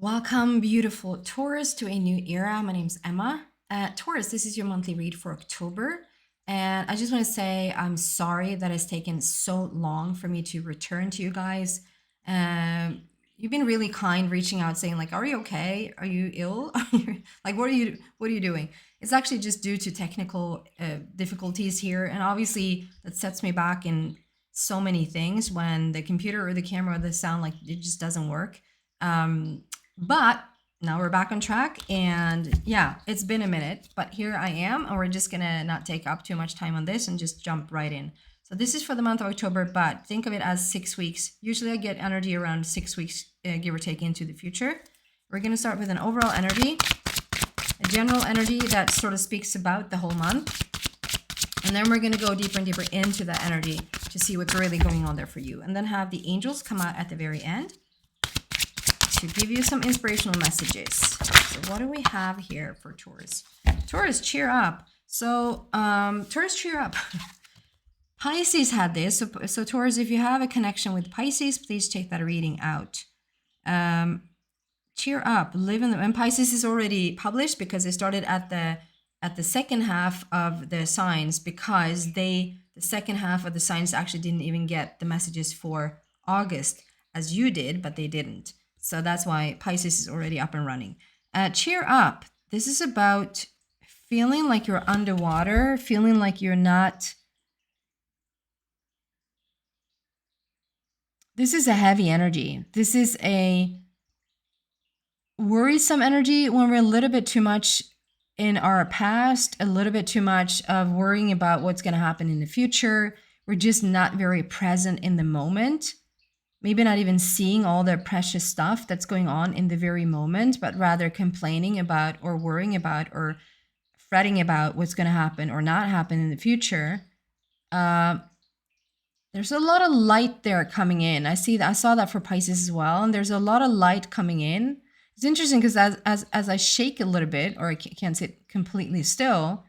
Welcome, beautiful Taurus, to a new era. My name's Emma. Taurus, this is your monthly read for October. And I just want to say I'm sorry that it's taken so long for me to return to you guys. Um, you've been really kind, reaching out, saying like, "Are you okay? Are you ill? Like, what are you doing?" It's actually just due to technical difficulties here, and obviously that sets me back in so many things when the computer or the camera or the sound, like, it just doesn't work. But now we're back on track, and yeah, it's been a minute, but here I am, and we're just gonna not take up too much time on this and just jump right in. So this is for the month of October, but think of it as 6 weeks. Usually I get energy around 6 weeks, give or take, into the future. We're gonna start with an overall energy, a general energy that sort of speaks about the whole month. And then we're going to go deeper and deeper into that energy to see what's really going on there for you. And then have the angels come out at the very end to give you some inspirational messages. So what do we have here for Taurus? Taurus, cheer up. So Taurus, cheer up. Pisces had this. So Taurus, if you have a connection with Pisces, please take that reading out. Cheer up. Live in the, and Pisces is already published because they started at the second half of the signs, because the second half of the signs actually didn't even get the messages for August as you did, but they didn't. So that's why Pisces is already up and running. Cheer up. This is about feeling like you're underwater, feeling like you're not. This is a heavy energy. This is a worrisome energy when we're a little bit too much in our past, a little bit too much of worrying about what's going to happen in the future. We're just not very present in the moment. Maybe not even seeing all the precious stuff that's going on in the very moment, but rather complaining about or worrying about or fretting about what's going to happen or not happen in the future. There's a lot of light there coming in. I saw that for Pisces as well, and there's a lot of light coming in. It's interesting because as I shake a little bit, or I can't sit completely still,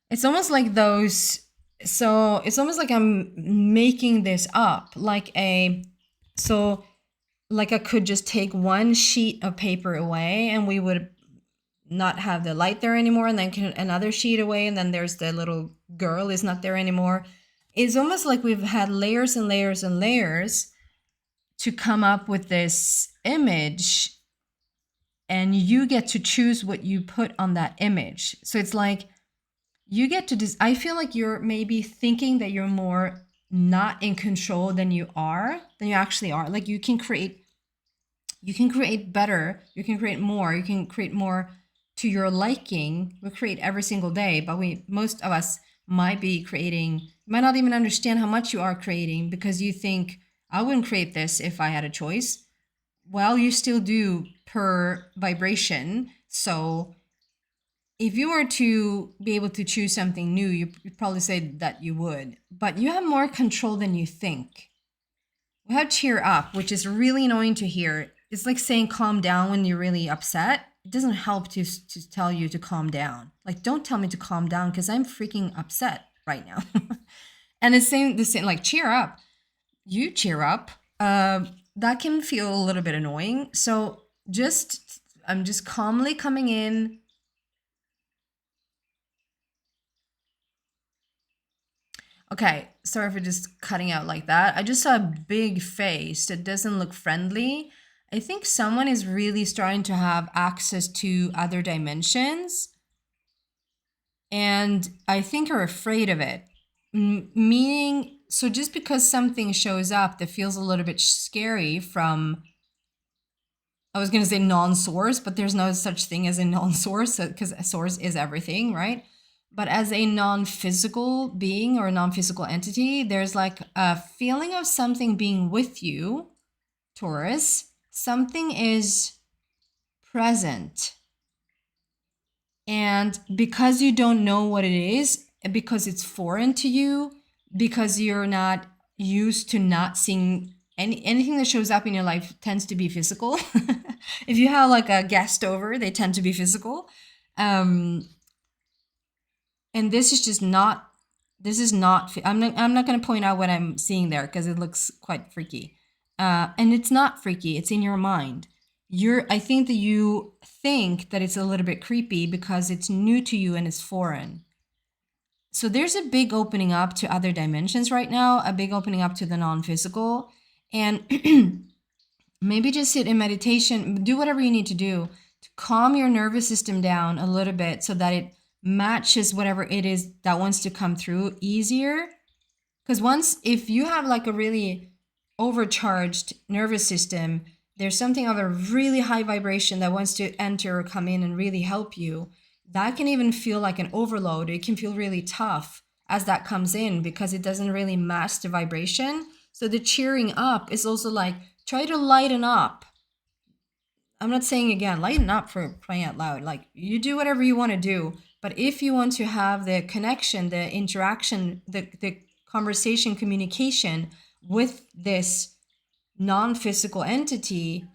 it's almost like those. So it's almost like I'm making this up, like I could just take one sheet of paper away, and we would not have the light there anymore, and then another sheet away, and then there's the little girl is not there anymore. It's almost like we've had layers and layers and layers to come up with this image, and you get to choose what you put on that image. So it's like you get to I feel like you're maybe thinking that you're more not in control than you actually are. Like you can create better, you can create more to your liking. We create every single day, but most of us might be creating, might not even understand how much you are creating, because you think, I wouldn't create this if I had a choice. Well, you still do per vibration. So if you were to be able to choose something new, you'd probably say that you would, but you have more control than you think. We have cheer up, which is really annoying to hear. It's like saying calm down when you're really upset. It doesn't help to tell you to calm down. Like, don't tell me to calm down because I'm freaking upset right now. And the same, like, cheer up. You cheer up. That can feel a little bit annoying. So I'm just calmly coming in. Okay, sorry for just cutting out like that. I just saw a big face that doesn't look friendly. I think someone is really starting to have access to other dimensions, and I think are afraid of it. Meaning, so just because something shows up that feels a little bit scary from, I was going to say non-source, but there's no such thing as a non-source, because a source is everything, right? But as a non-physical being or a non-physical entity, there's like a feeling of something being with you, Taurus. Something is present. And because you don't know what it is, because it's foreign to you, because you're not used to not seeing anything that shows up in your life tends to be physical. If you have like a guest over, they tend to be physical. And this is just not, I'm not going to point out what I'm seeing there because it looks quite freaky. And it's not freaky, it's in your mind. I think that you think that it's a little bit creepy because it's new to you and it's foreign. So there's a big opening up to other dimensions right now, a big opening up to the non-physical. And maybe just sit in meditation, do whatever you need to do to calm your nervous system down a little bit so that it matches whatever it is that wants to come through easier. Because if you have like a really overcharged nervous system, there's something of a really high vibration that wants to enter or come in and really help you. That can even feel like an overload. It can feel really tough as that comes in because it doesn't really match the vibration. So the cheering up is also like, try to lighten up. I'm not saying again, lighten up for crying out loud. Like, you do whatever you want to do. But if you want to have the connection, the interaction, the conversation, communication with this non-physical entity,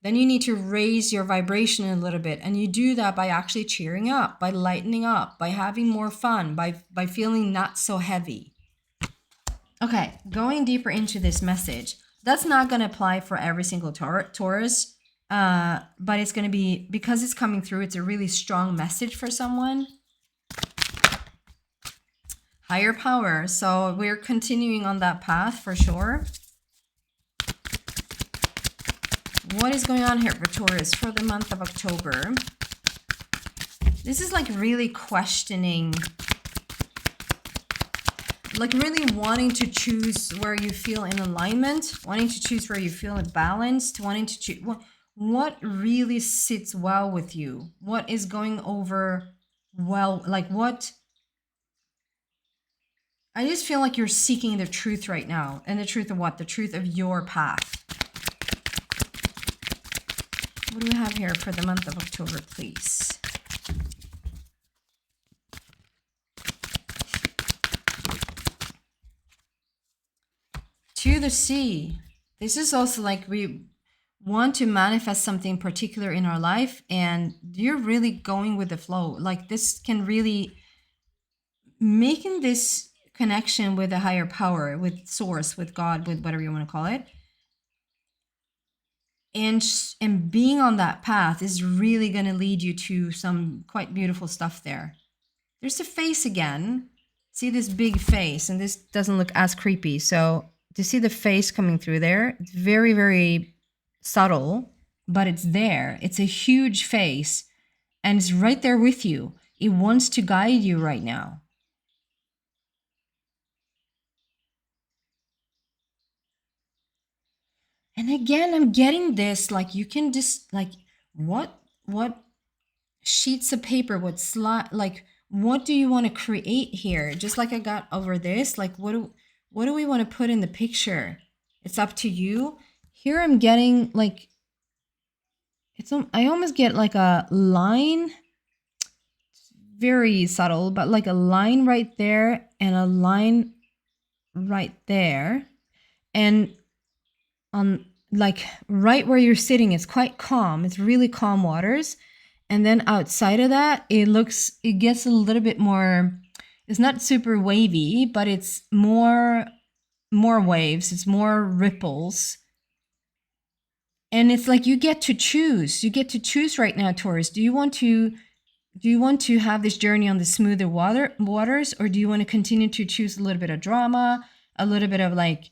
then you need to raise your vibration a little bit. And you do that by actually cheering up, by lightening up, by having more fun, by feeling not so heavy. Okay, going deeper into this message. That's not going to apply for every single Taurus, but it's going to be, because it's coming through, it's a really strong message for someone. Higher power. So we're continuing on that path for sure. What is going on here for Taurus for the month of October? This is like really questioning, like really wanting to choose where you feel in alignment, wanting to choose where you feel balanced, wanting to choose what really sits well with you, what is going over well, like what. I just feel like you're seeking the truth right now. And the truth of what? The truth of your path. What do we have here for the month of October, please? To the sea. This is also like we want to manifest something particular in our life and you're really going with the flow. Like this can really, making this connection with a higher power, with source, with God, with whatever you want to call it. And being on that path is really going to lead you to some quite beautiful stuff there. There's the face again. See this big face, and this doesn't look as creepy. So to see the face coming through there, it's very, very subtle, but it's there. It's a huge face, and it's right there with you. It wants to guide you right now. And again, I'm getting this, like you can just like, what sheets of paper, what do you want to create here? Just like I got over this, like what do we want to put in the picture? It's up to you. Here I'm getting like, I almost get like a line, very subtle, but like a line right there and a line right there. And on like right where you're sitting, it's quite calm. It's really calm waters. And then outside of that, it gets a little bit more, it's not super wavy, but it's more waves. It's more ripples. And it's like you get to choose. You get to choose right now, Taurus. Do you want to have this journey on the smoother waters, or do you want to continue to choose a little bit of drama, a little bit of like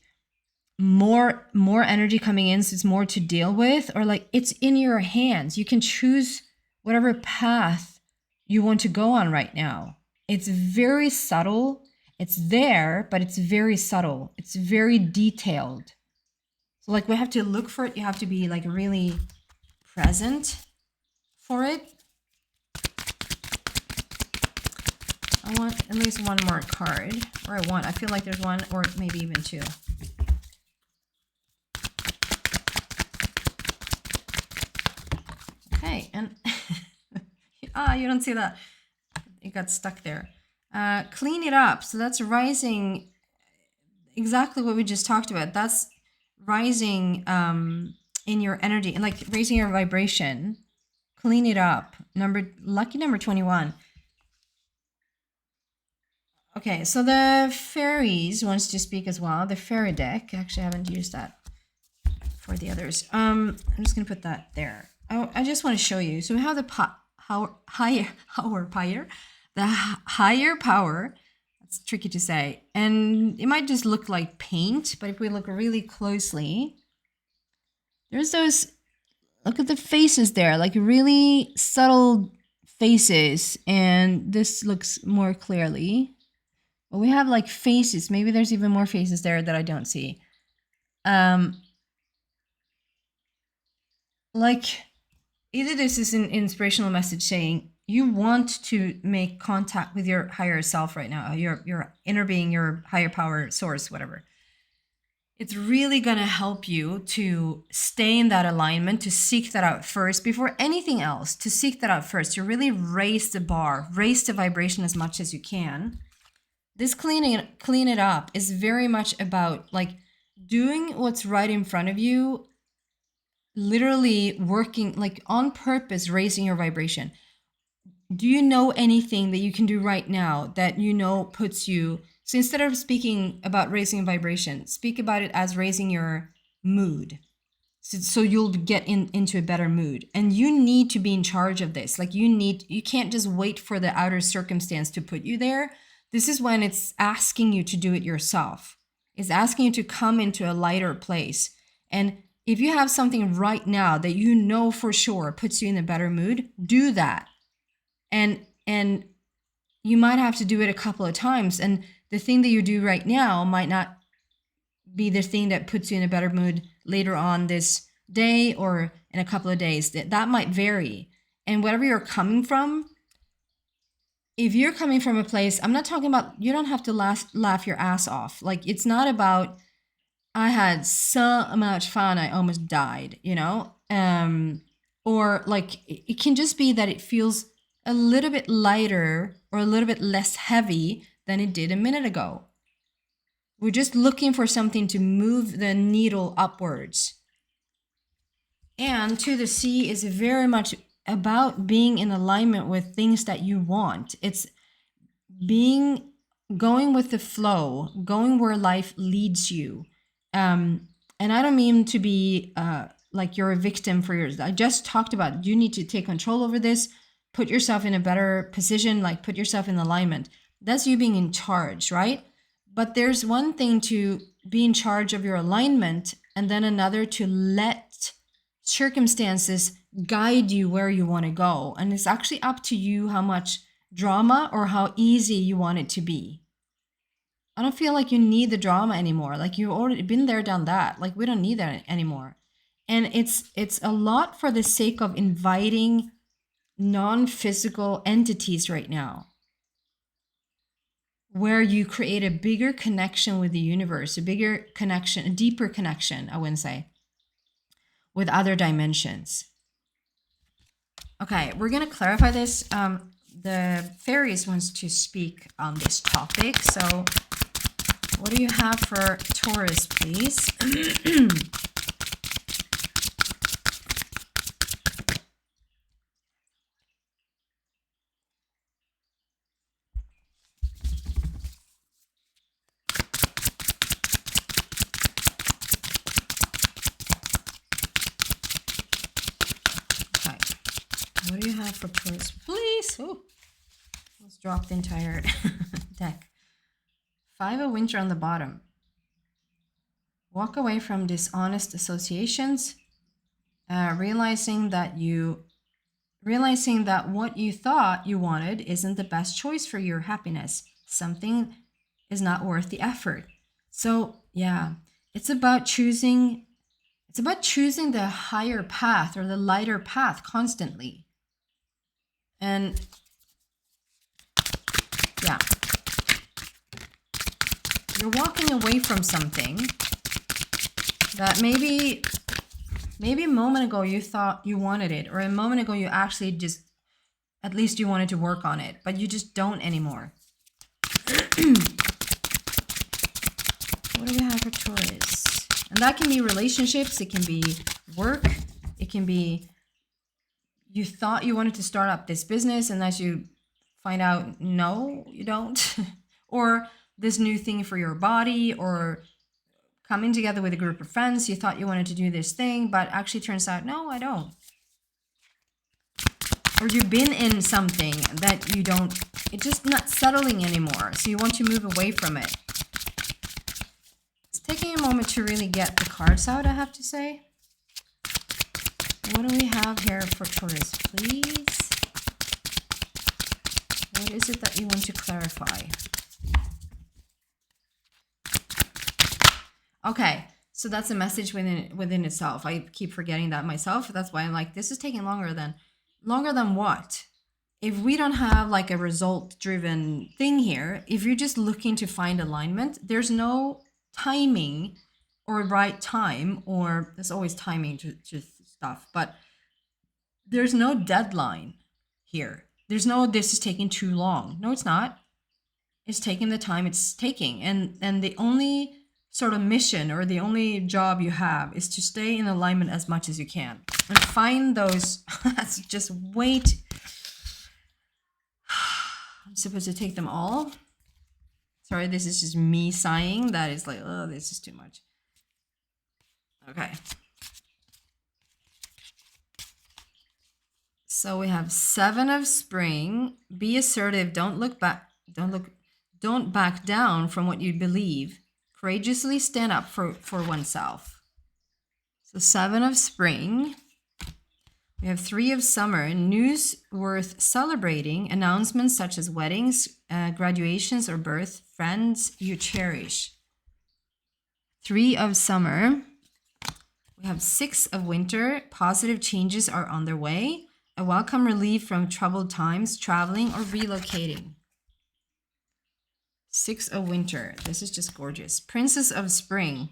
more energy coming in, so it's more to deal with, or like it's in your hands. You can choose whatever path you want to go on right now. It's very subtle. It's there, but it's very subtle. It's very detailed. So like we have to look for it. You have to be like really present for it. I want at least one more card, or I feel like there's one, or maybe even two. Okay, and you don't see that. It got stuck there. Clean it up. So that's rising, exactly what we just talked about. That's rising in your energy and like raising your vibration. Clean it up. Lucky number 21. Okay, so the fairies wants to speak as well. The fairy deck. Actually, I haven't used that. for the others. I'm just gonna put that there. I just want to show you. So we have the higher power. That's tricky to say, and it might just look like paint, but if we look really closely, there's those. Look at the faces there, like really subtle faces, and this looks more clearly. But we have like faces. Maybe there's even more faces there that I don't see. Like either this is an inspirational message saying you want to make contact with your higher self right now, your inner being, your higher power source, whatever. It's really going to help you to stay in that alignment, to seek that out first before anything else, to seek that out first, to really raise the bar, raise the vibration as much as you can. This clean it up is very much about like doing what's right in front of you, literally working like on purpose, raising your vibration. Do you know anything that you can do right now that you know puts you, so instead of speaking about raising vibration, speak about it as raising your mood. So you'll get into a better mood. And you need to be in charge of this. Like you can't just wait for the outer circumstance to put you there. This is when it's asking you to do it yourself. It's asking you to come into a lighter place. And if you have something right now that you know for sure puts you in a better mood, do that. And you might have to do it a couple of times. And the thing that you do right now might not be the thing that puts you in a better mood later on this day or in a couple of days. That might vary. And wherever you're coming from, if you're coming from a place, I'm not talking about, you don't have to laugh your ass off. Like, it's not about, I had so much fun, I almost died, you know? Or like, it can just be that it feels a little bit lighter or a little bit less heavy than it did a minute ago. We're just looking for something to move the needle upwards. And to the sea is very much about being in alignment with things that you want. It's going with the flow, going where life leads you. And I don't mean to be like you're a victim for yours. I just talked about you need to take control over this, put yourself in a better position, like put yourself in alignment. That's you being in charge, right? But there's one thing to be in charge of your alignment, and then another to let circumstances guide you where you want to go. And it's actually up to you how much drama or how easy you want it to be. I don't feel like you need the drama anymore. Like you've already been there, done that. Like we don't need that anymore. And it's a lot for the sake of inviting non-physical entities right now, where you create a bigger connection with the universe, a bigger connection, a deeper connection, I wouldn't say, with other dimensions. Okay, we're going to clarify this. The fairies wants to speak on this topic. So what do you have for Taurus, please? What do you have for Taurus, please? Oh, let's drop the entire deck. 5 of Winter on the bottom. Walk away from dishonest associations, realizing that what you thought you wanted isn't the best choice for your happiness. Something is not worth the effort. So yeah, it's about choosing the higher path or the lighter path constantly. And yeah, you're walking away from something that maybe a moment ago you thought you wanted it, or a moment ago you actually just, at least you wanted to work on it, but you just don't anymore. What do we have for Taurus? And that can be relationships, it can be work, it can be you thought you wanted to start up this business and as you find out, no, you don't. Or this new thing for your body, or coming together with a group of friends. You thought you wanted to do this thing, but actually turns out, no, I don't. Or you've been in something that you don't, it's just not settling anymore. So you want to move away from it. It's taking a moment to really get the cards out, I have to say. What do we have here for Taurus, please? What is it that you want to clarify? Okay, so that's a message within itself. I keep forgetting that myself. That's why I'm like, this is taking longer than what? If we don't have like a result-driven thing here, if you're just looking to find alignment, there's no timing or right time, or there's always timing to stuff, but there's no deadline here. There's no, this is taking too long. No, it's not. It's taking the time it's taking. And the only sort of mission or the only job you have is to stay in alignment as much as you can and find those. That's just wait. I'm supposed to take them all. Sorry, this is just me sighing. That is like, oh, this is too much. Okay. So we have 7 of Spring. Be assertive. Don't look back. Don't back down from what you believe. Courageously stand up for oneself. So 7 of Spring. We have 3 of Summer. News worth celebrating. Announcements such as weddings, graduations, or birth. Friends you cherish. 3 of Summer. We have 6 of Winter. Positive changes are on their way. A welcome relief from troubled times, traveling or relocating. 6 of Winter. This is just gorgeous. Princess of Spring.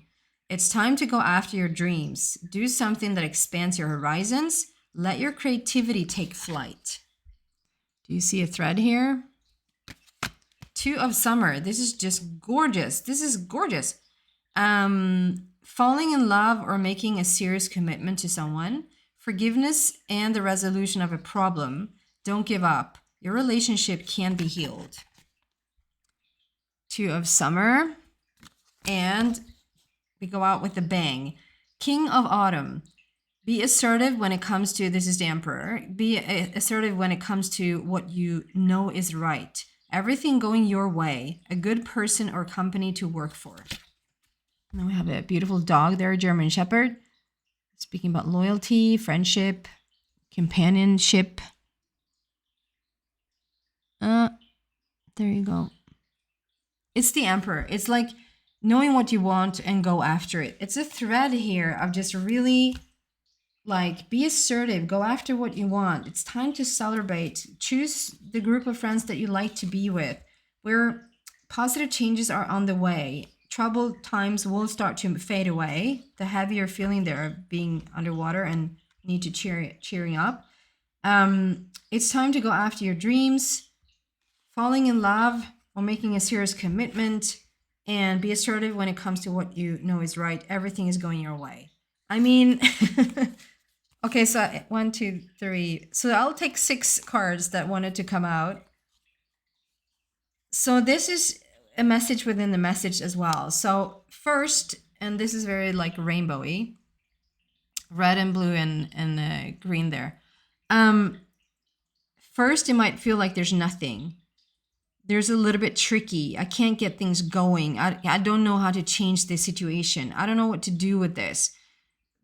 It's time to go after your dreams. Do something that expands your horizons. Let your creativity take flight. Do you see a thread here? 2 of Summer. This is just gorgeous. This is gorgeous. Falling in love or making a serious commitment to someone. Forgiveness and the resolution of a problem. Don't give up. Your relationship can be healed. 2 of Summer. And we go out with a bang. King of Autumn. Be assertive when it comes to, this is the Emperor. Be assertive when it comes to what you know is right. Everything going your way. A good person or company to work for. And we have a beautiful dog there, German Shepherd. Speaking about loyalty, friendship, companionship. There you go. It's the Emperor. It's like knowing what you want and go after it. It's a thread here of just really like be assertive, go after what you want. It's time to celebrate. Choose the group of friends that you like to be with, where positive changes are on the way. Troubled times will start to fade away. The heavier feeling there of being underwater and need to cheering up. It's time to go after your dreams, falling in love or making a serious commitment, and be assertive when it comes to what you know is right. Everything is going your way. I mean, okay, so 1, 2, 3. So I'll take 6 cards that wanted to come out. So this is a message within the message as well. So first, and this is very like rainbowy, red and blue and green there. First, it might feel like there's nothing. There's a little bit tricky. I can't get things going. I don't know how to change this situation. I don't know what to do with this.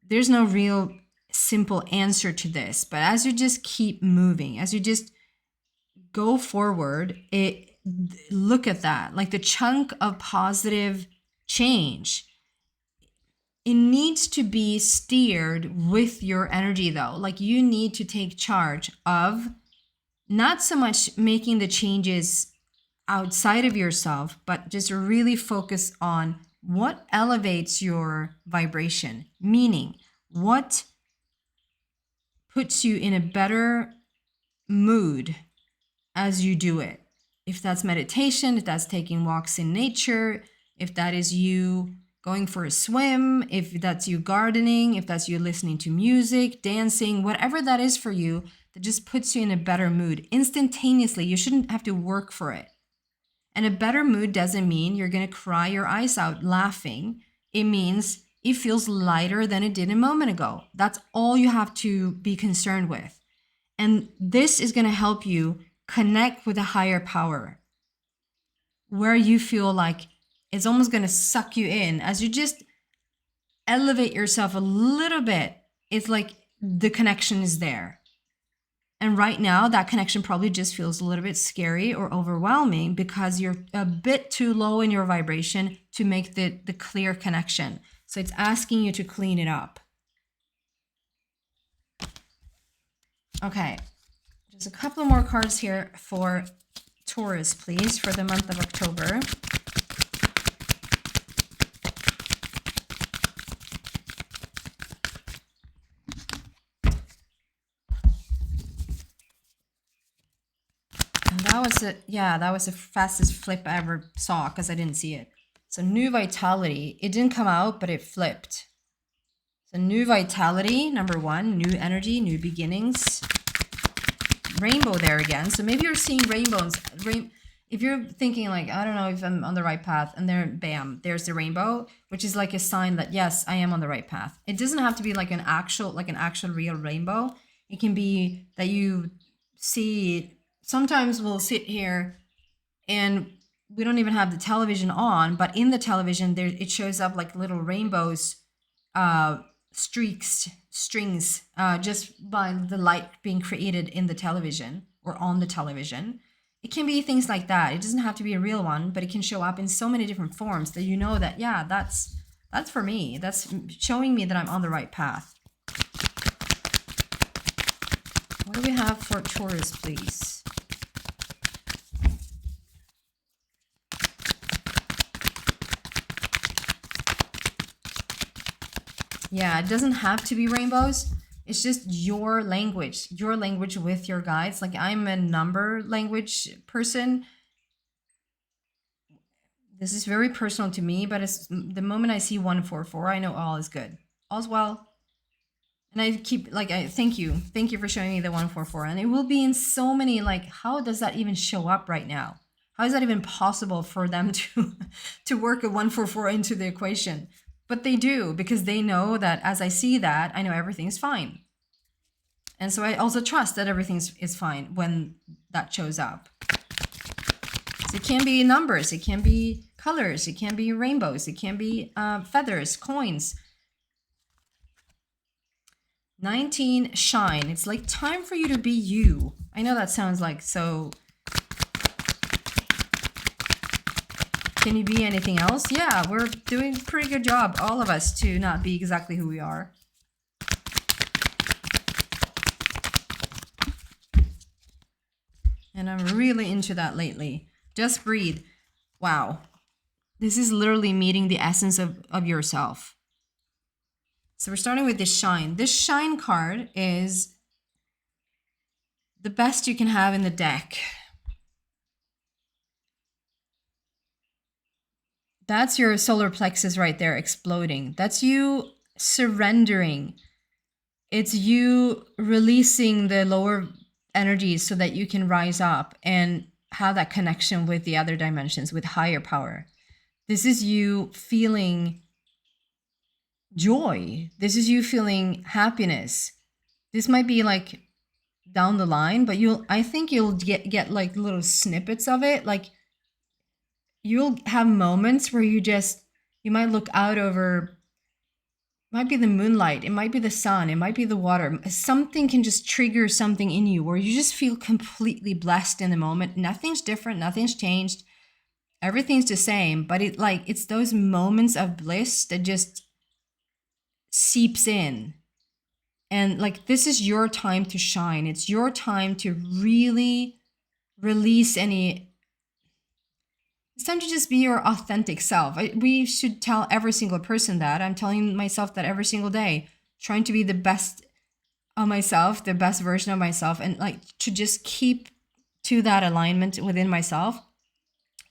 There's no real simple answer to this. But as you just keep moving, as you just go forward, look at that, like the chunk of positive change. It needs to be steered with your energy though. Like you need to take charge of not so much making the changes outside of yourself, but just really focus on what elevates your vibration, meaning what puts you in a better mood as you do it. If that's meditation, if that's taking walks in nature, if that is you going for a swim, if that's you gardening, if that's you listening to music, dancing, whatever that is for you, that just puts you in a better mood instantaneously. You shouldn't have to work for it. And a better mood doesn't mean you're going to cry your eyes out laughing. it means it feels lighter than it did a moment ago. That's all you have to be concerned with. And this is going to help you connect with a higher power where you feel like it's almost going to suck you in as you just elevate yourself a little bit. It's like the connection is there. And right now, that connection probably just feels a little bit scary or overwhelming because you're a bit too low in your vibration to make the clear connection. So it's asking you to clean it up. Okay, just a couple more cards here for Taurus, please, for the month of October. That was the fastest flip I ever saw because I didn't see it. So new vitality, it didn't come out, but it flipped. So new vitality, number one, new energy, new beginnings. Rainbow there again. So maybe you're seeing rainbows. If you're thinking like, I don't know if I'm on the right path, and there, bam, there's the rainbow, which is like a sign that yes, I am on the right path. It doesn't have to be like an actual real rainbow. It can be that you see. Sometimes we'll sit here and we don't even have the television on, but in the television there it shows up like little rainbows, streaks, strings, just by the light being created in the television or on the television. It can be things like that. It doesn't have to be a real one, but it can show up in so many different forms that you know that, yeah, that's for me. That's showing me that I'm on the right path. What do we have for Taurus, please? Yeah, it doesn't have to be rainbows. It's just your language with your guides. Like I'm a number language person. This is very personal to me, but it's the moment I see 144, I know all is good. All's well. And I keep like, thank you for showing me the 144. And it will be in so many, like, how does that even show up right now? How is that even possible for them to work a 144 into the equation? But they do, because they know that as I see that, I know everything's fine. And so I also trust that everything is fine when that shows up. So it can be numbers, it can be colors, it can be rainbows, it can be feathers, coins. 19, shine. It's like time for you to be you. I know that sounds like so... Can you be anything else? Yeah, we're doing a pretty good job, all of us, to not be exactly who we are. And I'm really into that lately. Just breathe. Wow. This is literally meeting the essence of yourself. So we're starting with this shine. This shine card is the best you can have in the deck. That's your solar plexus right there exploding. That's you surrendering. It's you releasing the lower energies so that you can rise up and have that connection with the other dimensions, with higher power. This is you feeling joy. This is you feeling happiness. This might be like down the line, but I think you'll get like little snippets of it. Like you'll have moments where you might look out over, it might be the moonlight, it might be the sun, it might be the water. Something can just trigger something in you where you just feel completely blessed in the moment. Nothing's different, nothing's changed. Everything's the same, but it's those moments of bliss that just seeps in. And like, this is your time to shine. It's your time to really release it's time to just be your authentic self. We should tell every single person that. I'm telling myself that every single day, trying to be the best of myself, the best version of myself, and like to just keep to that alignment within myself.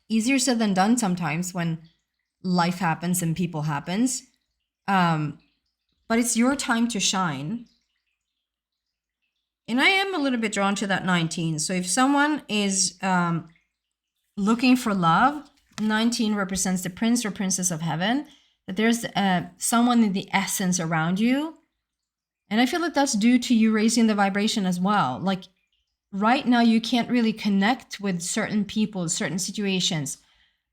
Easier said than done sometimes when life happens and people happens. But it's your time to shine. And I am a little bit drawn to that 19. So if someone is looking for love, 19 represents the prince or princess of heaven. that there's someone in the essence around you. And I feel like that's due to you raising the vibration as well. Like right now, you can't really connect with certain people, certain situations,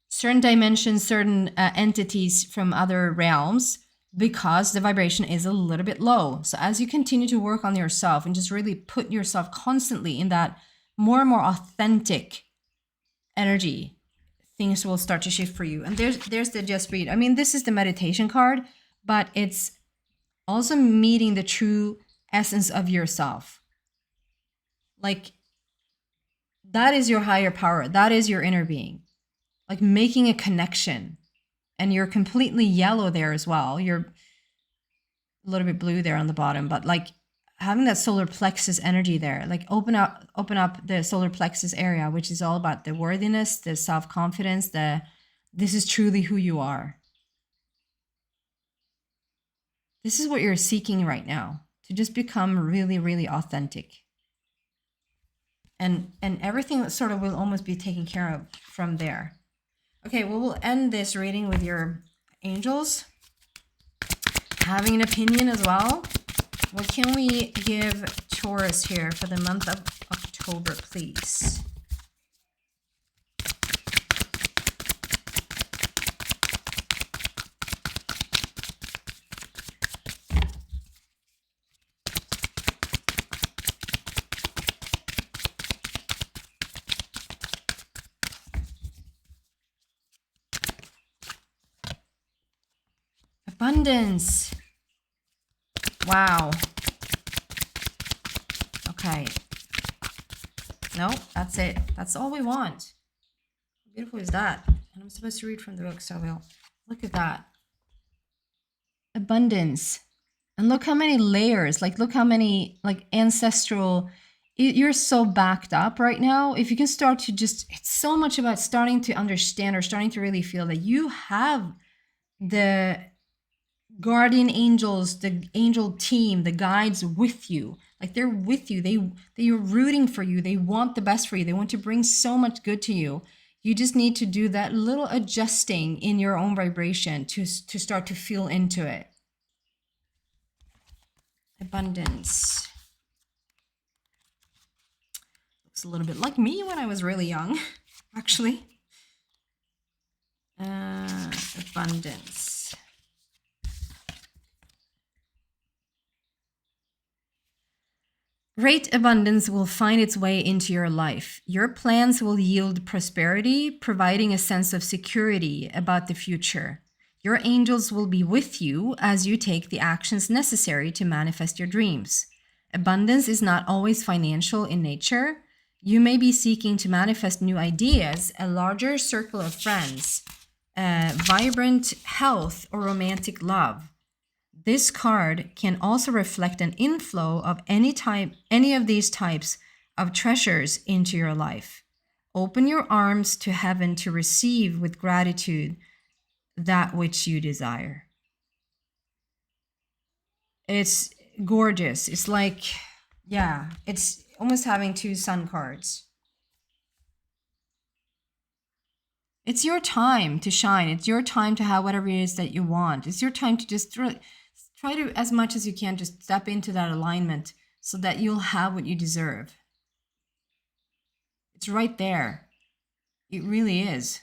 certain dimensions, certain entities from other realms because the vibration is a little bit low. So as you continue to work on yourself and just really put yourself constantly in that more and more authentic energy, things will start to shift for you. And there's the just read. I mean, this is the meditation card, but it's also meeting the true essence of yourself. Like that is your higher power. That is your inner being. Like making a connection. And you're completely yellow there as well. You're a little bit blue there on the bottom, but like having that solar plexus energy there, like open up the solar plexus area, which is all about the worthiness, the self-confidence, this is truly who you are. This is what you're seeking right now, to just become really, really authentic. And everything sort of will almost be taken care of from there. Okay, well, we'll end this reading with your angels having an opinion as well. What can we give Taurus here for the month of October, please? Abundance. Wow. Okay. No, that's it. That's all we want. How beautiful is that? And I'm supposed to read from the book, so we'll look at that. Abundance. And look how many layers, like look how many like ancestral, you're so backed up right now. If you can start to just, it's so much about starting to understand or starting to really feel that you have the guardian angels, the angel team, the guides with you. Like they're with you. They're rooting for you. They want the best for you. They want to bring so much good to you. You just need to do that little adjusting in your own vibration to start to feel into it. Abundance. Looks a little bit like me when I was really young, actually. Abundance. Great abundance will find its way into your life. Your plans will yield prosperity, providing a sense of security about the future. Your angels will be with you as you take the actions necessary to manifest your dreams. Abundance is not always financial in nature. You may be seeking to manifest new ideas, a larger circle of friends, vibrant health, or romantic love. This card can also reflect an inflow of any of these types of treasures into your life. Open your arms to heaven to receive with gratitude that which you desire. It's gorgeous. It's like, yeah, it's almost having two sun cards. It's your time to shine. It's your time to have whatever it is that you want. It's your time to just try to, as much as you can, just step into that alignment so that you'll have what you deserve. It's right there. It really is.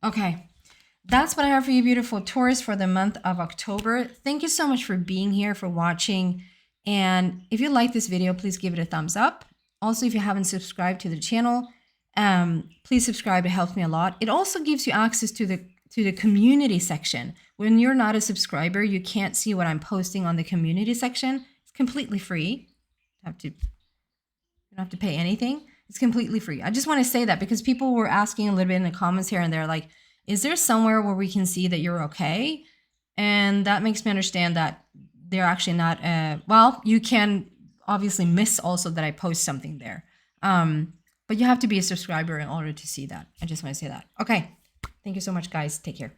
Okay. That's what I have for you, beautiful Taurus, for the month of October. Thank you so much for being here, for watching. And if you like this video, please give it a thumbs up. Also, if you haven't subscribed to the channel, please subscribe. It helps me a lot. It also gives you access to the community section. When you're not a subscriber, you can't see what I'm posting on the community section. It's completely free. You don't have to pay anything. It's completely free. I just want to say that because people were asking a little bit in the comments here and there, like, is there somewhere where we can see that you're okay? And that makes me understand that they're actually not, well, you can obviously miss also that I post something there. But you have to be a subscriber in order to see that. I just want to say that. Okay. Thank you so much, guys. Take care.